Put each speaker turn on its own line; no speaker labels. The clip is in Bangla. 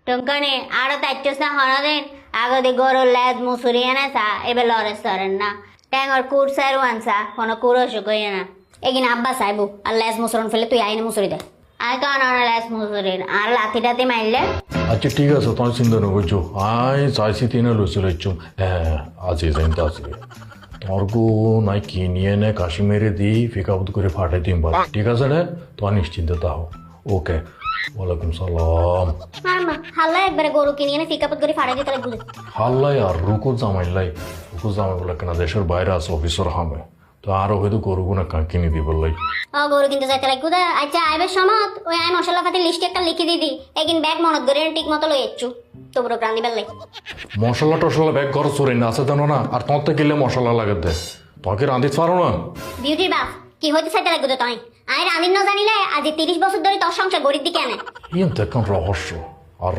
টুঙ্কনি আরো তাইচস না হনদিন আগদি গরুর লেজ মুসুরি এনেছা এবার লরেস সরেন না ট্যাঙ্গর কুর সাইরু আনসা কোনো কুরো শুকই না এগিন আব্বা সাইবু আর লেজ মুসুরন ফেলে তুই আইনে মুসুরি দে আই তো আনা লেজ মুসুরির আর লাথি টাতি মারলে
আচ্ছা ঠিক আছে তোমার চিন্তা নকরছো আই চাইছি তিনে লইছিল হ্যাঁ আজি জানতে আছে তোমার গো নাই কিনিয়ে নে কাশ্মীরে দি ফিকাবুত করে ফাটাই দিম বা ঠিক আছে রে তোমার নিশ্চিন্ত তাও ওকে ওয়ালাইকুম সালাম
মারমা হাল্লা একবারে গরু কিনে এনে ফিকাপত করে ফাড়া দিতে লাগবে
হাল্লাই আর রুকো জামাইলাই রুকো জামাই বলে কেনা দেশের বাইরে আছে অফিসর হামে তো আরো হয়তো গরু গুনা কিনে দিব লাই
ও গরু কিনতে যাইতে লাগবে আচ্ছা আইবের সমত ওই আই মশলা পাতি লিস্ট একটা লিখে দিদি এগিন ব্যাগ মনত ধরে ঠিক মতো লই যাচ্ছু তোমরা প্রাণ দিবার লাই
মশলা টশলা ব্যাগ ঘর চুরি না আছে জানো না আর তোমার তো গেলে মশলা লাগে দে তোমাকে রাঁধিত পারো না
বিউটির বাপ কি হইতে চাইতে লাগবে তো তাই আই রাঁধিন না জানিলে আজ 30 বছর ধরে তোর সংসার গরিব দিকে আনে
ইন তো এখন রহস্য আর